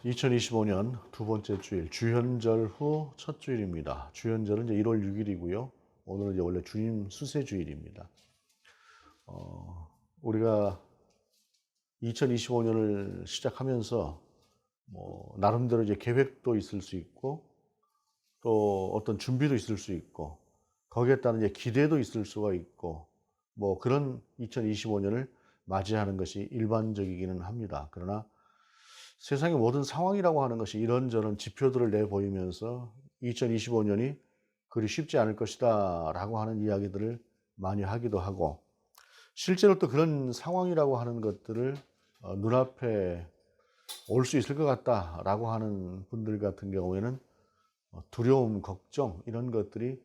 2025년 두 번째 주일, 주현절 후 첫 주일입니다. 주현절은 이제 1월 6일이고요. 오늘은 이제 원래 주님 수세 주일입니다. 우리가 2025년을 시작하면서 나름대로 이제 계획도 있을 수 있고 또 어떤 준비도 있을 수 있고 거기에 따른 이제 기대도 있을 수가 있고 그런 2025년을 맞이하는 것이 일반적이기는 합니다. 그러나 세상의 모든 상황이라고 하는 것이 이런저런 지표들을 내보이면서 2025년이 그리 쉽지 않을 것이다 라고 하는 이야기들을 많이 하기도 하고, 실제로 또 그런 상황이라고 하는 것들을 눈앞에 올 수 있을 것 같다라고 하는 분들 같은 경우에는 두려움, 걱정 이런 것들이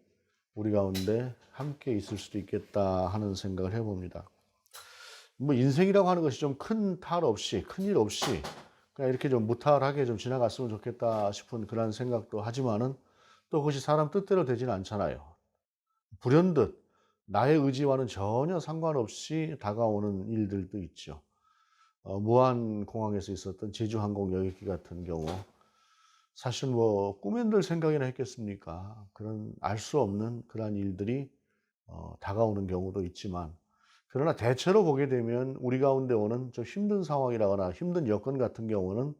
우리 가운데 함께 있을 수도 있겠다 하는 생각을 해봅니다. 인생이라고 하는 것이 좀 큰 탈 없이, 큰일 없이 그냥 이렇게 좀 무탈하게 좀 지나갔으면 좋겠다 싶은 그런 생각도 하지만은 또 그것이 사람 뜻대로 되지는 않잖아요. 불현듯 나의 의지와는 전혀 상관없이 다가오는 일들도 있죠. 무안공항에서 있었던 제주항공 여객기 같은 경우, 사실 꿈엔들 생각이나 했겠습니까? 그런 알 수 없는 그러한 일들이 다가오는 경우도 있지만, 그러나 대체로 보게 되면 우리 가운데 오는 좀 힘든 상황이라거나 힘든 여건 같은 경우는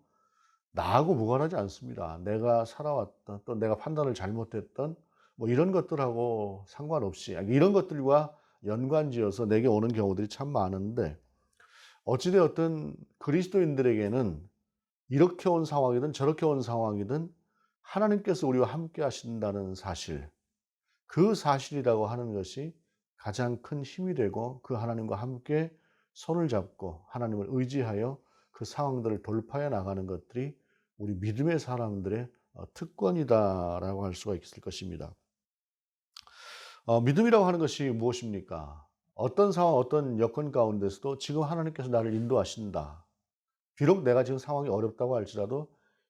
나하고 무관하지 않습니다. 내가 살아왔던, 또 내가 판단을 잘못했던 이런 것들하고 상관없이 이런 것들과 연관지어서 내게 오는 경우들이 참 많은데, 어찌 되었든 그리스도인들에게는 이렇게 온 상황이든 저렇게 온 상황이든 하나님께서 우리와 함께 하신다는 사실, 그 사실이라고 하는 것이 가장 큰 힘이 되고, 그 하나님과 함께 손을 잡고 하나님을 의지하여 그 상황들을 돌파해 나가는 것들이 우리 믿음의 사람들의 특권이다라고 할 수가 있을 것입니다. 믿음이라고 하는 것이 무엇입니까? 어떤 상황, 어떤 여건 가운데서도 지금 하나님께서 나를 인도하신다. 비록 내가 지금 상황이 어렵다고 할지라도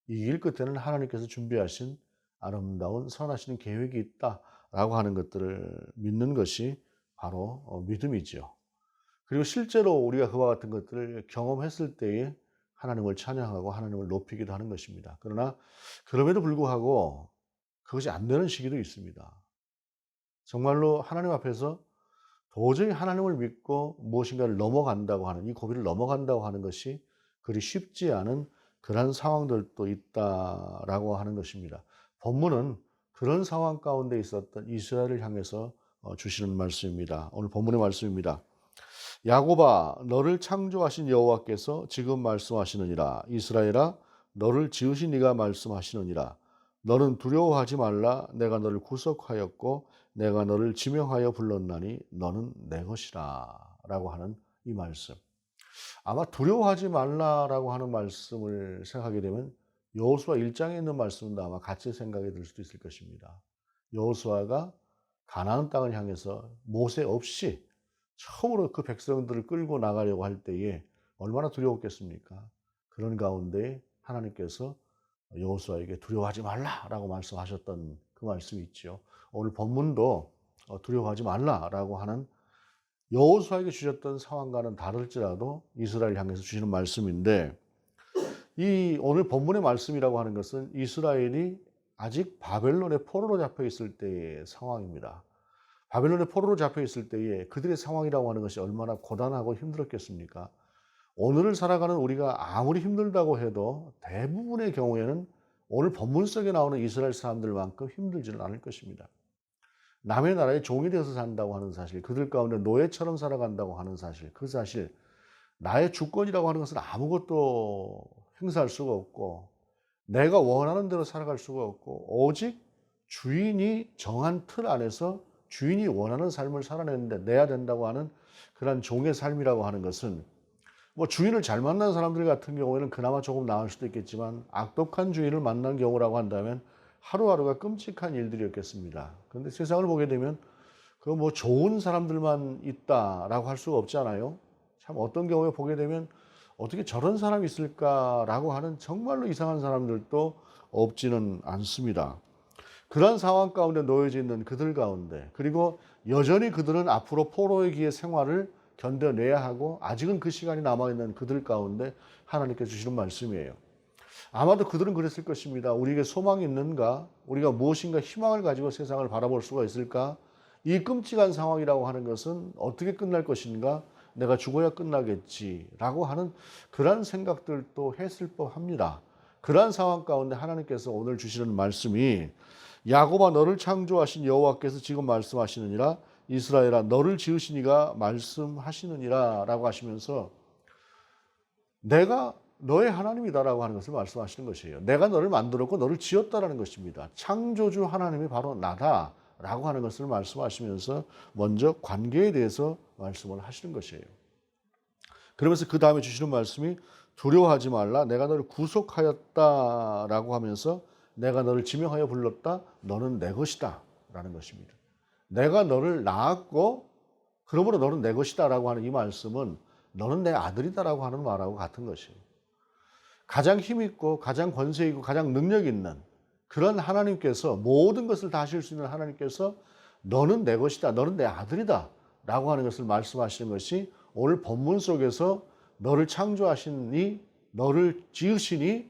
이 길 끝에는 하나님께서 준비하신 아름다운 선하신 계획이 있다라고 하는 것들을 믿는 것이 바로 믿음이지요. 그리고 실제로 우리가 그와 같은 것들을 경험했을 때에 하나님을 찬양하고 하나님을 높이기도 하는 것입니다. 그러나 그럼에도 불구하고 그것이 안 되는 시기도 있습니다. 정말로 하나님 앞에서 도저히 하나님을 믿고 무엇인가를 넘어간다고 하는, 이 고비를 넘어간다고 하는 것이 그리 쉽지 않은 그러한 상황들도 있다라고 하는 것입니다. 본문은 그런 상황 가운데 있었던 이스라엘을 향해서 주시는 말씀입니다. 오늘 본문의 말씀입니다. 야곱아, 너를 창조하신 여호와께서 지금 말씀하시느니라. 이스라엘아, 너를 지으신 이가 말씀하시느니라. 너는 두려워하지 말라. 내가 너를 구속하였고 내가 너를 지명하여 불렀나니 너는 내 것이라 라고 하는 이 말씀. 아마 두려워하지 말라라고 하는 말씀을 생각하게 되면 여호수아 1장에 있는 말씀도 아마 같이 생각이 들 수도 있을 것입니다. 여호수아가 가나안 땅을 향해서 모세 없이 처음으로 그 백성들을 끌고 나가려고 할 때에 얼마나 두려웠겠습니까? 그런 가운데 하나님께서 여호수아에게 두려워하지 말라라고 말씀하셨던 그 말씀이 있죠. 오늘 본문도 두려워하지 말라라고 하는 여호수아에게 주셨던 상황과는 다를지라도 이스라엘 향해서 주시는 말씀인데, 이 오늘 본문의 말씀이라고 하는 것은 이스라엘이 아직 바벨론의 포로로 잡혀 있을 때의 상황입니다. 바벨론의 포로로 잡혀 있을 때에 그들의 상황이라고 하는 것이 얼마나 고단하고 힘들었겠습니까? 오늘을 살아가는 우리가 아무리 힘들다고 해도 대부분의 경우에는 오늘 본문 속에 나오는 이스라엘 사람들만큼 힘들지는 않을 것입니다. 남의 나라의 종이 되어서 산다고 하는 사실, 그들 가운데 노예처럼 살아간다고 하는 사실, 그 사실, 나의 주권이라고 하는 것은 아무것도 행사할 수가 없고 내가 원하는 대로 살아갈 수가 없고 오직 주인이 정한 틀 안에서 주인이 원하는 삶을 살아내는데 내야 된다고 하는 그런 종의 삶이라고 하는 것은, 주인을 잘 만난 사람들 같은 경우에는 그나마 조금 나을 수도 있겠지만 악독한 주인을 만난 경우라고 한다면 하루하루가 끔찍한 일들이었겠습니다. 그런데 세상을 보게 되면 좋은 사람들만 있다라고 할 수가 없잖아요. 참 어떤 경우에 보게 되면 어떻게 저런 사람이 있을까라고 하는 정말로 이상한 사람들도 없지는 않습니다. 그런 상황 가운데 놓여져 있는 그들 가운데, 그리고 여전히 그들은 앞으로 포로의 기의 생활을 견뎌내야 하고 아직은 그 시간이 남아있는 그들 가운데 하나님께서 주시는 말씀이에요. 아마도 그들은 그랬을 것입니다. 우리에게 소망이 있는가? 우리가 무엇인가 희망을 가지고 세상을 바라볼 수가 있을까? 이 끔찍한 상황이라고 하는 것은 어떻게 끝날 것인가? 내가 죽어야 끝나겠지라고 하는 그러한 생각들도 했을 법합니다. 그러한 상황 가운데 하나님께서 오늘 주시는 말씀이 야곱아 너를 창조하신 여호와께서 지금 말씀하시느니라 이스라엘아 너를 지으신 이가 말씀하시느니라 라고 하시면서 내가 너의 하나님이다라고 하는 것을 말씀하시는 것이에요. 내가 너를 만들었고 너를 지었다라는 것입니다. 창조주 하나님이 바로 나다라고 하는 것을 말씀하시면서 먼저 관계에 대해서 말씀을 하시는 것이에요. 그러면서 그 다음에 주시는 말씀이 두려워하지 말라 내가 너를 구속하였다라고 하면서 내가 너를 지명하여 불렀다 너는 내 것이다 라는 것입니다. 내가 너를 낳았고 그러므로 너는 내 것이다 라고 하는 이 말씀은 너는 내 아들이다라고 하는 말하고 같은 것이에요. 가장 힘있고 가장 권세 있고 가장 능력 있는 그런 하나님께서 모든 것을 다 하실 수 있는 하나님께서 너는 내 것이다. 너는 내 아들이다. 라고 하는 것을 말씀하시는 것이 오늘 본문 속에서 너를 창조하시니 너를 지으시니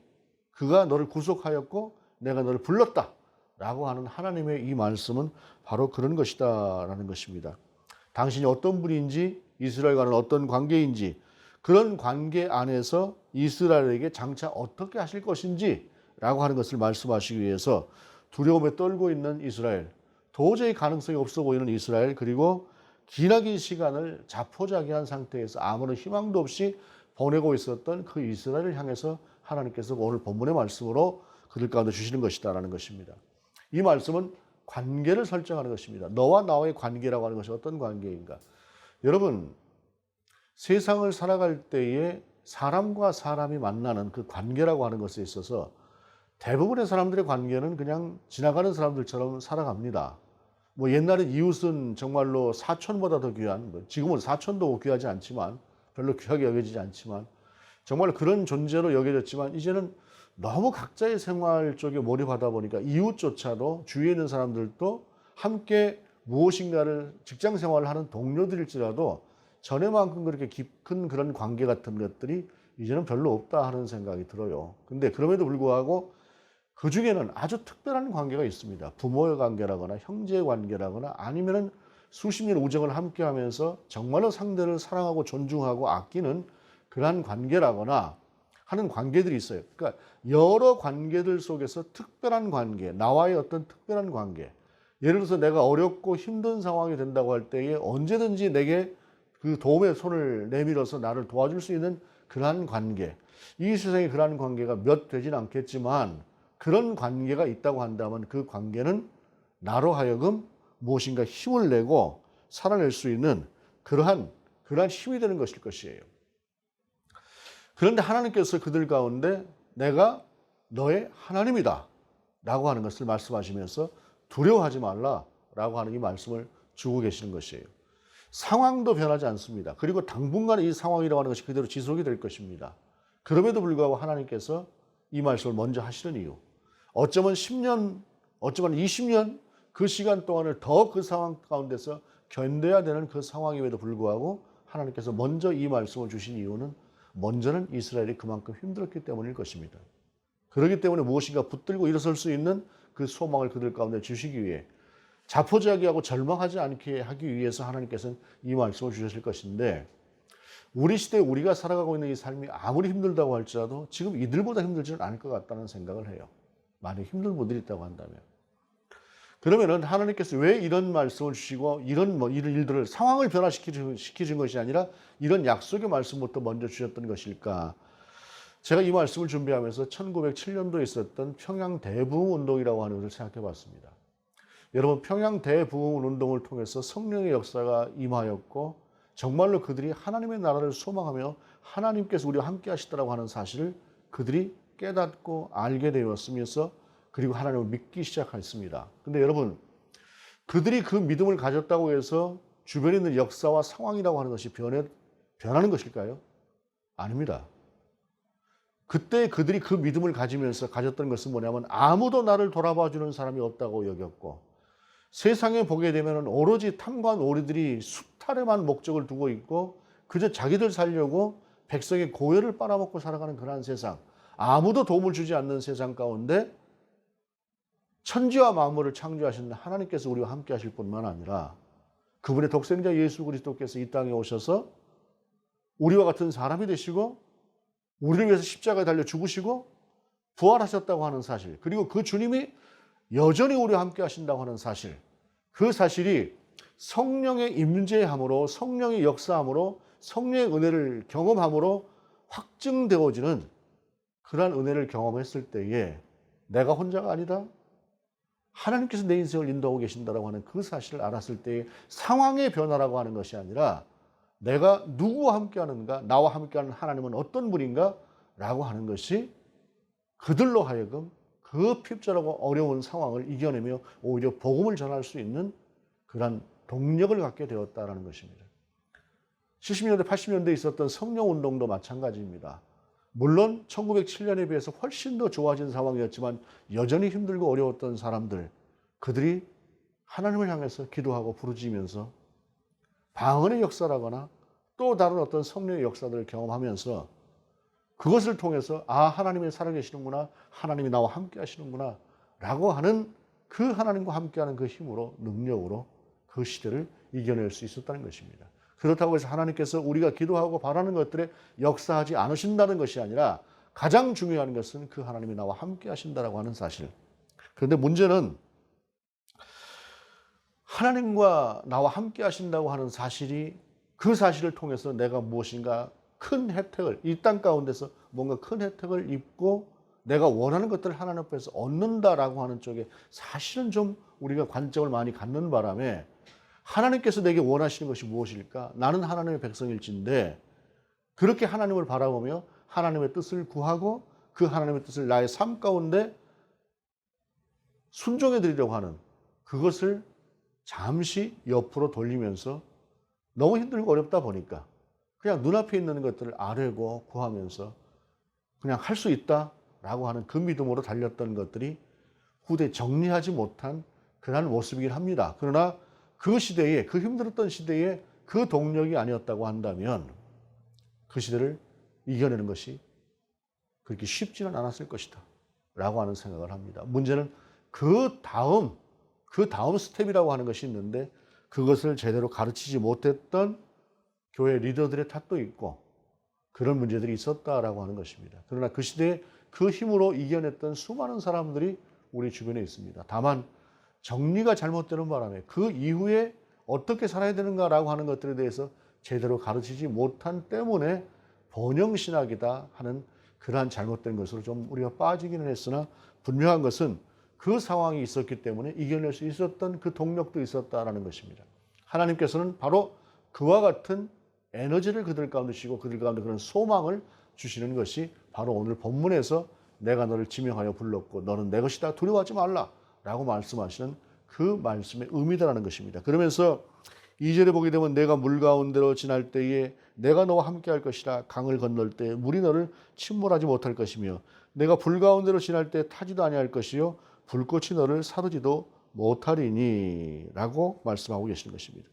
그가 너를 구속하였고 내가 너를 불렀다. 라고 하는 하나님의 이 말씀은 바로 그런 것이다. 라는 것입니다. 당신이 어떤 분인지 이스라엘과는 어떤 관계인지 그런 관계 안에서 이스라엘에게 장차 어떻게 하실 것인지 라고 하는 것을 말씀하시기 위해서 두려움에 떨고 있는 이스라엘, 도저히 가능성이 없어 보이는 이스라엘, 그리고 기나긴 시간을 자포자기한 상태에서 아무런 희망도 없이 보내고 있었던 그 이스라엘을 향해서 하나님께서 오늘 본문의 말씀으로 그들 가운데 주시는 것이다라는 것입니다. 이 말씀은 관계를 설정하는 것입니다. 너와 나와의 관계라고 하는 것이 어떤 관계인가? 여러분, 세상을 살아갈 때에 사람과 사람이 만나는 그 관계라고 하는 것에 있어서 대부분의 사람들의 관계는 그냥 지나가는 사람들처럼 살아갑니다. 뭐 옛날에 이웃은 정말로 사촌보다 더 귀한, 지금은 사촌도 귀하지 않지만 별로 귀하게 여겨지지 않지만 정말 그런 존재로 여겨졌지만 이제는 너무 각자의 생활 쪽에 몰입하다 보니까 이웃조차도 주위에 있는 사람들도 함께 무엇인가를 직장 생활을 하는 동료들일지라도 전에만큼 그렇게 깊은 그런 관계 같은 것들이 이제는 별로 없다 하는 생각이 들어요. 근데 그럼에도 불구하고 그 중에는 아주 특별한 관계가 있습니다. 부모의 관계라거나 형제의 관계라거나 아니면은 수십 년 우정을 함께 하면서 정말로 상대를 사랑하고 존중하고 아끼는 그러한 관계라거나 하는 관계들이 있어요. 그러니까 여러 관계들 속에서 특별한 관계, 나와의 어떤 특별한 관계. 예를 들어서 내가 어렵고 힘든 상황이 된다고 할 때에 언제든지 내게 그 도움의 손을 내밀어서 나를 도와줄 수 있는 그러한 관계. 이 세상에 그러한 관계가 몇 되진 않겠지만 그런 관계가 있다고 한다면 그 관계는 나로 하여금 무엇인가 힘을 내고 살아낼 수 있는 그러한 힘이 되는 것일 것이에요. 그런데 하나님께서 그들 가운데 내가 너의 하나님이다 라고 하는 것을 말씀하시면서 두려워하지 말라 라고 하는 이 말씀을 주고 계시는 것이에요. 상황도 변하지 않습니다. 그리고 당분간 이 상황이라고 하는 것이 그대로 지속이 될 것입니다. 그럼에도 불구하고 하나님께서 이 말씀을 먼저 하시는 이유, 어쩌면 10년, 어쩌면 20년 그 시간 동안을 더 그 상황 가운데서 견뎌야 되는 그 상황임에도 불구하고 하나님께서 먼저 이 말씀을 주신 이유는 먼저는 이스라엘이 그만큼 힘들었기 때문일 것입니다. 그렇기 때문에 무엇인가 붙들고 일어설 수 있는 그 소망을 그들 가운데 주시기 위해 자포자기하고 절망하지 않게 하기 위해서 하나님께서는 이 말씀을 주셨을 것인데 우리 시대에 우리가 살아가고 있는 이 삶이 아무리 힘들다고 할지라도 지금 이들보다 힘들지는 않을 것 같다는 생각을 해요. 만약 힘든 분들이 있다고 한다면. 그러면은 하나님께서 왜 이런 말씀을 주시고 이런 일들을 상황을 변화시키신 것이 아니라 이런 약속의 말씀부터 먼저 주셨던 것일까? 제가 이 말씀을 준비하면서 1907년도에 있었던 평양 대부흥 운동이라고 하는 것을 생각해 봤습니다. 여러분, 평양 대부흥 운동을 통해서 성령의 역사가 임하였고 정말로 그들이 하나님의 나라를 소망하며 하나님께서 우리와 함께 하시더라고 하는 사실을 그들이 깨닫고 알게 되었으면서 그리고 하나님을 믿기 시작했습니다. 근데 여러분, 그들이 그 믿음을 가졌다고 해서 주변에 있는 역사와 상황이라고 하는 것이 변하는 것일까요? 아닙니다. 그때 그들이 그 믿음을 가지면서 가졌던 것은 뭐냐면 아무도 나를 돌아봐 주는 사람이 없다고 여겼고 세상에 보게 되면 오로지 탐관 오리들이 수탈에만 목적을 두고 있고 그저 자기들 살려고 백성의 고열을 빨아먹고 살아가는 그러한 세상. 아무도 도움을 주지 않는 세상 가운데 천지와 만물을 창조하신 하나님께서 우리와 함께 하실 뿐만 아니라 그분의 독생자 예수 그리스도께서 이 땅에 오셔서 우리와 같은 사람이 되시고 우리를 위해서 십자가에 달려 죽으시고 부활하셨다고 하는 사실, 그리고 그 주님이 여전히 우리와 함께 하신다고 하는 사실, 그 사실이 성령의 임재함으로, 성령의 역사함으로, 성령의 은혜를 경험함으로 확증되어지는 그러한 은혜를 경험했을 때에 내가 혼자가 아니다, 하나님께서 내 인생을 인도하고 계신다라고 하는 그 사실을 알았을 때의 상황의 변화라고 하는 것이 아니라 내가 누구와 함께하는가, 나와 함께하는 하나님은 어떤 분인가 라고 하는 것이 그들로 하여금 그 핍절하고 어려운 상황을 이겨내며 오히려 복음을 전할 수 있는 그런 동력을 갖게 되었다는 것입니다. 70년대, 80년대에 있었던 성령운동도 마찬가지입니다. 물론 1907년에 비해서 훨씬 더 좋아진 상황이었지만 여전히 힘들고 어려웠던 사람들, 그들이 하나님을 향해서 기도하고 부르짖으면서 방언의 역사라거나 또 다른 어떤 성령의 역사들을 경험하면서 그것을 통해서 하나님이 살아계시는구나, 하나님이 나와 함께 하시는구나 라고 하는 그 하나님과 함께하는 그 힘으로, 능력으로 그 시대를 이겨낼 수 있었다는 것입니다. 그렇다고 해서 하나님께서 우리가 기도하고 바라는 것들에 역사하지 않으신다는 것이 아니라 가장 중요한 것은 그 하나님이 나와 함께 하신다라고 하는 사실. 그런데 문제는 하나님과 나와 함께 하신다고 하는 사실이, 그 사실을 통해서 내가 무엇인가 큰 혜택을, 이 땅 가운데서 뭔가 큰 혜택을 입고 내가 원하는 것들을 하나님 앞에서 얻는다라고 하는 쪽에 사실은 좀 우리가 관점을 많이 갖는 바람에 하나님께서 내게 원하시는 것이 무엇일까? 나는 하나님의 백성일진데 그렇게 하나님을 바라보며 하나님의 뜻을 구하고 그 하나님의 뜻을 나의 삶 가운데 순종해 드리려고 하는 그것을 잠시 옆으로 돌리면서 너무 힘들고 어렵다 보니까 그냥 눈앞에 있는 것들을 아뢰고 구하면서 그냥 할 수 있다라고 하는 그 믿음으로 달렸던 것들이 후대 정리하지 못한 그런 모습이긴 합니다. 그러나 그 시대에, 그 힘들었던 시대에 그 동력이 아니었다고 한다면 그 시대를 이겨내는 것이 그렇게 쉽지는 않았을 것이다 라고 하는 생각을 합니다. 문제는 그 다음 스텝이라고 하는 것이 있는데 그것을 제대로 가르치지 못했던 교회 리더들의 탓도 있고 그런 문제들이 있었다라고 하는 것입니다. 그러나 그 시대에 그 힘으로 이겨냈던 수많은 사람들이 우리 주변에 있습니다. 다만 정리가 잘못되는 바람에 그 이후에 어떻게 살아야 되는가라고 하는 것들에 대해서 제대로 가르치지 못한 때문에 번영신학이다 하는 그러한 잘못된 것으로 좀 우리가 빠지기는 했으나 분명한 것은 그 상황이 있었기 때문에 이겨낼 수 있었던 그 동력도 있었다라는 것입니다. 하나님께서는 바로 그와 같은 에너지를 그들 가운데 주시고 그들 가운데 그런 소망을 주시는 것이 바로 오늘 본문에서 내가 너를 지명하여 불렀고 너는 내 것이다, 두려워하지 말라 라고 말씀하시는 그 말씀의 의미다라는 것입니다. 그러면서 2절에 보게 되면 내가 물 가운데로 지날 때에 내가 너와 함께 할 것이라, 강을 건널 때 물이 너를 침몰하지 못할 것이며 내가 불 가운데로 지날 때 타지도 아니할 것이요 불꽃이 너를 사르지도 못하리니 라고 말씀하고 계시는 것입니다.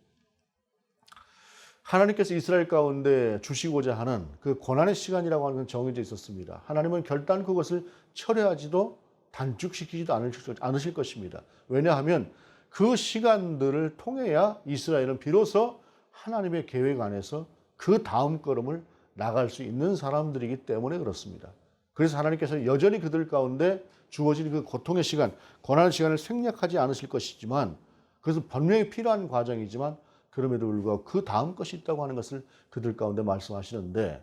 하나님께서 이스라엘 가운데 주시고자 하는 그 고난의 시간이라고 하는 건 정해져 있었습니다. 하나님은 결단 그것을 철회하지도 단축시키지도 않으실 것입니다. 왜냐하면 그 시간들을 통해야 이스라엘은 비로소 하나님의 계획 안에서 그 다음 걸음을 나갈 수 있는 사람들이기 때문에 그렇습니다. 그래서 하나님께서 여전히 그들 가운데 주어진 그 고통의 시간, 고난의 시간을 생략하지 않으실 것이지만 그것은 분명히 필요한 과정이지만 그럼에도 불구하고 그 다음 것이 있다고 하는 것을 그들 가운데 말씀하시는데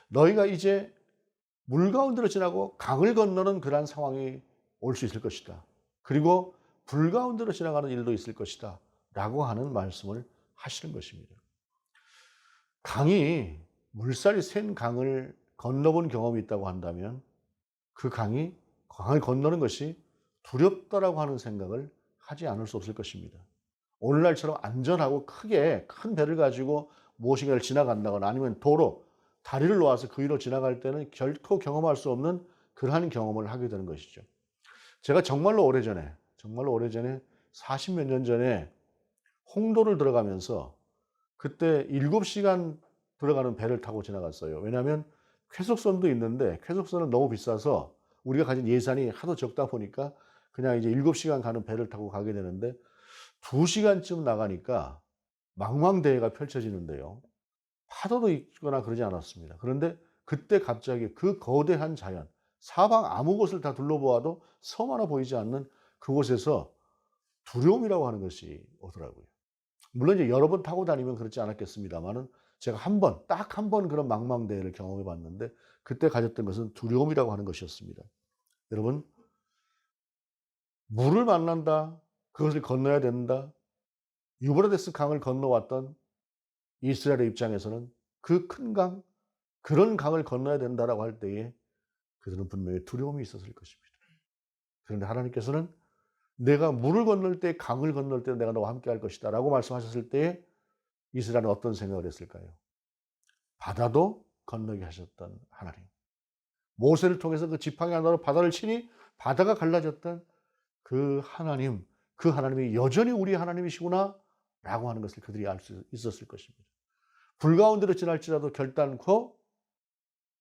너희가 이제 물 가운데로 지나고 강을 건너는 그러한 상황이 올 수 있을 것이다. 그리고 불 가운데로 지나가는 일도 있을 것이다. 라고 하는 말씀을 하시는 것입니다. 강이, 물살이 센 강을 건너본 경험이 있다고 한다면 그 강을 건너는 것이 두렵다라고 하는 생각을 하지 않을 수 없을 것입니다. 오늘날처럼 안전하고 크게 큰 배를 가지고 무엇인가를 지나간다거나 아니면 도로, 다리를 놓아서 그 위로 지나갈 때는 결코 경험할 수 없는 그러한 경험을 하게 되는 것이죠. 제가 정말로 오래전에 40몇 년 전에 홍도를 들어가면서 그때 7시간 들어가는 배를 타고 지나갔어요. 왜냐하면 쾌속선도 있는데 쾌속선은 너무 비싸서 우리가 가진 예산이 하도 적다 보니까 그냥 이제 7시간 가는 배를 타고 가게 되는데 2시간쯤 나가니까 망망대해가 펼쳐지는데요. 파도도 있거나 그러지 않았습니다. 그런데 그때 갑자기 그 거대한 자연, 사방 아무 곳을 다 둘러보아도 섬 하나 보이지 않는 그곳에서 두려움이라고 하는 것이 오더라고요. 물론 이제 여러 번 타고 다니면 그렇지 않았겠습니다마는 제가 한 번, 딱 한 번 그런 망망대해를 경험해 봤는데 그때 가졌던 것은 두려움이라고 하는 것이었습니다. 여러분, 물을 만난다. 그것을 건너야 된다. 유브라데스 강을 건너왔던 이스라엘의 입장에서는 그 큰 강, 그런 강을 건너야 된다라고 할 때에 그들은 분명히 두려움이 있었을 것입니다. 그런데 하나님께서는 내가 물을 건널 때, 강을 건널 때 내가 너와 함께 할 것이다 라고 말씀하셨을 때에 이스라엘은 어떤 생각을 했을까요? 바다도 건너게 하셨던 하나님. 모세를 통해서 그 지팡이 하나로 바다를 치니 바다가 갈라졌던 그 하나님, 그 하나님이 여전히 우리 하나님이시구나 라고 하는 것을 그들이 알 수 있었을 것입니다. 불 가운데로 지날지라도 결단코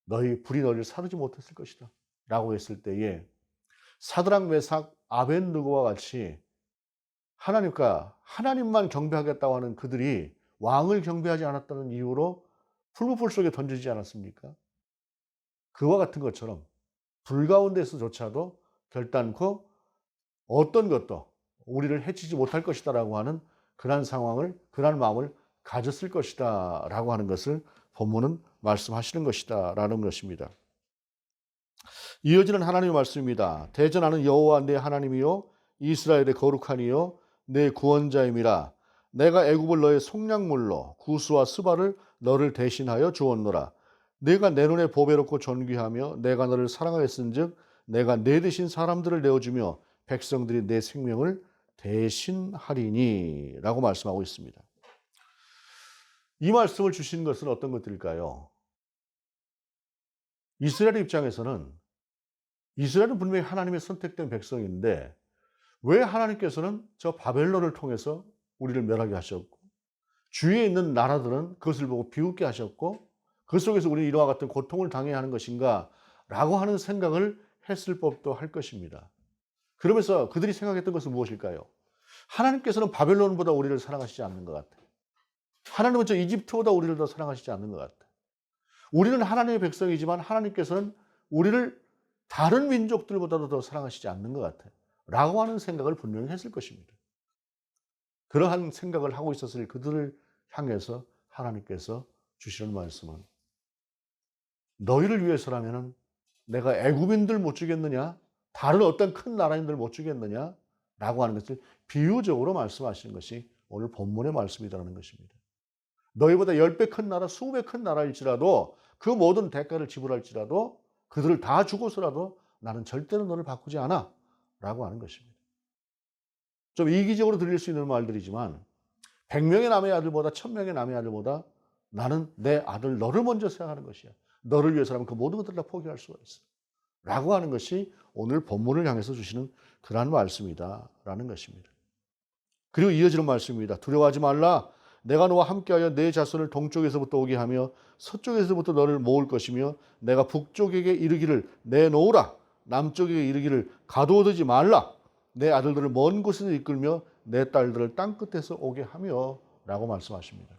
불이 너희를 사르지 못했을 것이다 라고 했을 때에 사드락 메삭 아벤느고와 같이 하나님만 경배하겠다고 하는 그들이 왕을 경배하지 않았다는 이유로 풀무불 속에 던지지 않았습니까? 그와 같은 것처럼 불 가운데서조차도 결단코 어떤 것도 우리를 해치지 못할 것이다라고 하는 그러한 마음을 가졌을 것이다라고 하는 것을 본문은 말씀하시는 것이다라는 것입니다. 이어지는 하나님의 말씀입니다. 대전하는 여호와 내 하나님이요 이스라엘의 거룩하니요 내 구원자임이라. 내가 애굽을 너의 속량물로 구스와 스바를 너를 대신하여 주었노라. 내가 내 눈에 보배롭고 존귀하며 내가 너를 사랑하였은즉 내가 내 대신 사람들을 내어주며 백성들이 내 생명을 대신하리니 라고 말씀하고 있습니다. 이 말씀을 주신 것은 어떤 것들일까요? 이스라엘 입장에서는 이스라엘은 분명히 하나님의 선택된 백성인데 왜 하나님께서는 저 바벨론을 통해서 우리를 멸하게 하셨고 주위에 있는 나라들은 그것을 보고 비웃게 하셨고 그 속에서 우리는 이와 같은 고통을 당해야 하는 것인가 라고 하는 생각을 했을 법도 할 것입니다. 그러면서 그들이 생각했던 것은 무엇일까요? 하나님께서는 바벨론보다 우리를 사랑하시지 않는 것 같아요. 하나님은 저 이집트보다 우리를 더 사랑하시지 않는 것 같아요. 우리는 하나님의 백성이지만 하나님께서는 우리를 다른 민족들보다도 더 사랑하시지 않는 것 같아요. 라고 하는 생각을 분명히 했을 것입니다. 그러한 생각을 하고 있었을 그들을 향해서 하나님께서 주시는 말씀은 너희를 위해서라면 내가 애굽인들 못 주겠느냐? 다른 어떤 큰 나라인들 못 주겠느냐? 라고 하는 것을 비유적으로 말씀하시는 것이 오늘 본문의 말씀이라는 것입니다. 너희보다 10배 큰 나라, 20배 큰 나라일지라도 그 모든 대가를 지불할지라도 그들을 다 주고서라도 나는 절대로 너를 바꾸지 않아 라고 하는 것입니다. 좀 이기적으로 들릴 수 있는 말들이지만 100명의 남의 아들보다 1000명의 남의 아들보다 나는 내 아들 너를 먼저 생각하는 것이야. 너를 위해서라면 그 모든 것들을 다 포기할 수가 있어. 라고 하는 것이 오늘 본문을 향해서 주시는 그러한 말씀이다 라는 것입니다. 그리고 이어지는 말씀입니다. 두려워하지 말라. 내가 너와 함께하여 내 자손을 동쪽에서부터 오게 하며 서쪽에서부터 너를 모을 것이며 내가 북쪽에게 이르기를 내놓으라. 남쪽에게 이르기를 가둬두지 말라. 내 아들들을 먼 곳에서 이끌며 내 딸들을 땅끝에서 오게 하며 라고 말씀하십니다.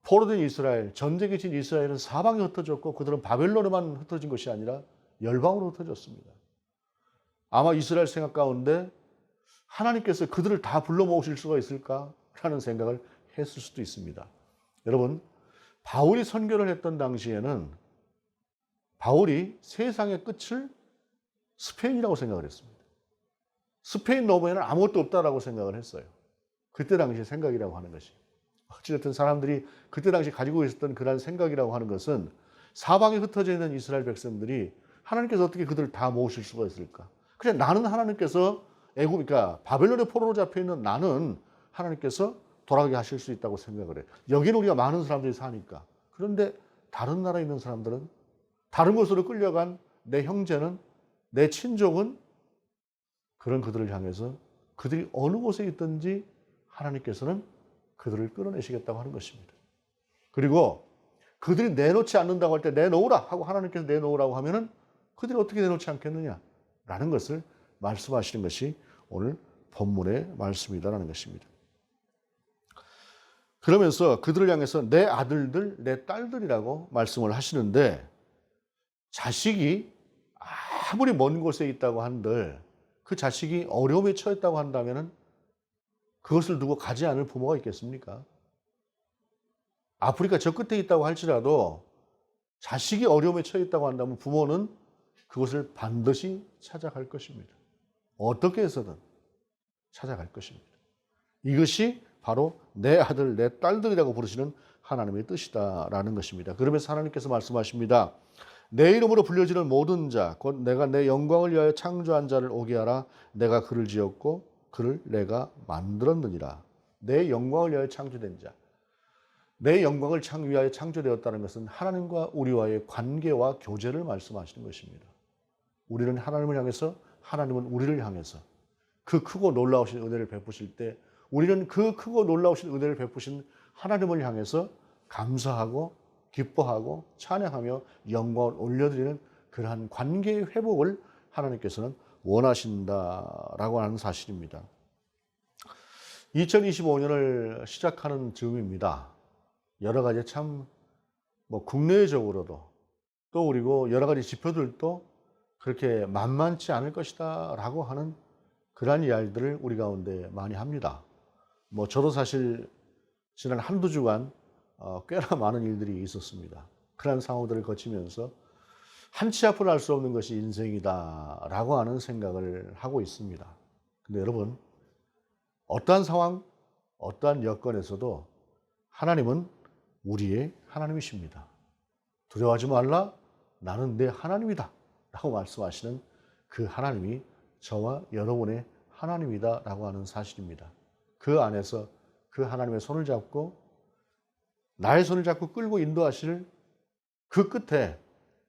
포로된 이스라엘, 전쟁에 진 이스라엘은 사방에 흩어졌고 그들은 바벨론에만 흩어진 것이 아니라 열방으로 흩어졌습니다. 아마 이스라엘 생각 가운데 하나님께서 그들을 다 불러 모으실 수가 있을까라는 생각을 했을 수도 있습니다. 여러분, 바울이 선교를 했던 당시에는 바울이 세상의 끝을 스페인이라고 생각을 했습니다. 스페인 너머에는 아무것도 없다라고 생각을 했어요. 그때 당시 생각이라고 하는 것이. 어찌됐든 사람들이 그때 당시 가지고 있었던 그런 생각이라고 하는 것은 사방에 흩어져 있는 이스라엘 백성들이 하나님께서 어떻게 그들을 다 모으실 수가 있을까? 그냥 나는 하나님께서 그러니까 바벨론의 포로로 잡혀 있는 나는 하나님께서 돌아가게 하실 수 있다고 생각을 해. 여기는 우리가 많은 사람들이 사니까. 그런데 다른 나라에 있는 사람들은 다른 곳으로 끌려간 내 형제는 내 친족은 그런 그들을 향해서 그들이 어느 곳에 있든지 하나님께서는 그들을 끌어내시겠다고 하는 것입니다. 그리고 그들이 내놓지 않는다고 할 때 내놓으라 하고 하나님께서 내놓으라고 하면은 그들이 어떻게 내놓지 않겠느냐라는 것을 말씀하시는 것이 오늘 본문의 말씀이다라는 것입니다. 그러면서 그들을 향해서 내 아들들, 내 딸들이라고 말씀을 하시는데, 자식이 아무리 먼 곳에 있다고 한들 그 자식이 어려움에 처했다고 한다면은 그것을 두고 가지 않을 부모가 있겠습니까? 아프리카 저 끝에 있다고 할지라도 자식이 어려움에 처해 있다고 한다면 부모는 그것을 반드시 찾아갈 것입니다. 어떻게 해서든 찾아갈 것입니다. 이것이 바로 내 아들, 내 딸들이라고 부르시는 하나님의 뜻이다라는 것입니다. 그러면서 하나님께서 말씀하십니다. 내 이름으로 불려지는 모든 자, 곧 내가 내 영광을 위하여 창조한 자를 오게 하라. 내가 그를 지었고 그를 내가 만들었느니라. 내 영광을 위하여 창조된 자. 내 영광을 위하여 창조되었다는 것은 하나님과 우리와의 관계와 교제를 말씀하시는 것입니다. 우리는 하나님을 향해서, 하나님은 우리를 향해서 그 크고 놀라우신 은혜를 베푸실 때 우리는 그 크고 놀라우신 은혜를 베푸신 하나님을 향해서 감사하고 기뻐하고 찬양하며 영광을 올려드리는 그러한 관계의 회복을 하나님께서는 원하신다라고 하는 사실입니다. 2025년을 시작하는 즈음입니다. 여러 가지 참 국내적으로도 또 그리고 여러 가지 지표들도 그렇게 만만치 않을 것이다 라고 하는 그러한 이야기들을 우리 가운데 많이 합니다. 저도 사실 지난 한두 주간 꽤나 많은 일들이 있었습니다. 그러한 상황들을 거치면서 한치 앞을 알 수 없는 것이 인생이다 라고 하는 생각을 하고 있습니다. 근데 여러분, 어떠한 상황, 어떠한 여건에서도 하나님은 우리의 하나님이십니다. 두려워하지 말라, 나는 내 하나님이다 라고 말씀하시는 그 하나님이 저와 여러분의 하나님이다 라고 하는 사실입니다. 그 안에서 그 하나님의 손을 잡고 나의 손을 잡고 끌고 인도하실 그 끝에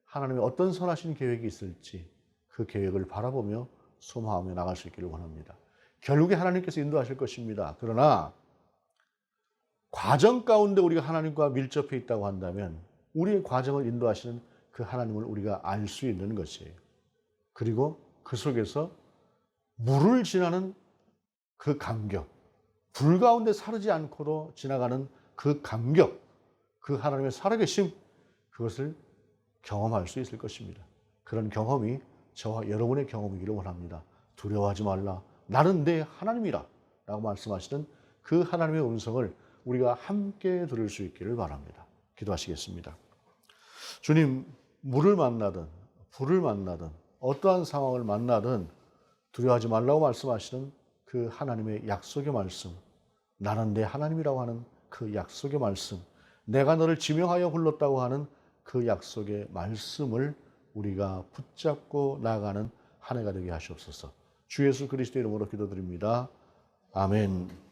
하나님의 어떤 선하신 계획이 있을지 그 계획을 바라보며 소망하며 나갈 수 있기를 원합니다. 결국에 하나님께서 인도하실 것입니다. 그러나 과정 가운데 우리가 하나님과 밀접해 있다고 한다면 우리의 과정을 인도하시는 그 하나님을 우리가 알 수 있는 것이에요. 그리고 그 속에서 물을 지나는 그 감격, 불 가운데 사르지 않고도 지나가는 그 감격, 그 하나님의 살아계심, 그것을 경험할 수 있을 것입니다. 그런 경험이 저와 여러분의 경험이기를 원합니다. 두려워하지 말라, 나는 내 하나님이라 라고 말씀하시는 그 하나님의 음성을 우리가 함께 들을 수 있기를 바랍니다. 기도하시겠습니다. 주님, 물을 만나든 불을 만나든 어떠한 상황을 만나든 두려워하지 말라고 말씀하시는 그 하나님의 약속의 말씀, 나는 내 하나님이라고 하는 그 약속의 말씀, 내가 너를 지명하여 불렀다고 하는 그 약속의 말씀을 우리가 붙잡고 나아가는 한 해가 되게 하시옵소서. 주 예수 그리스도의 이름으로 기도드립니다. 아멘.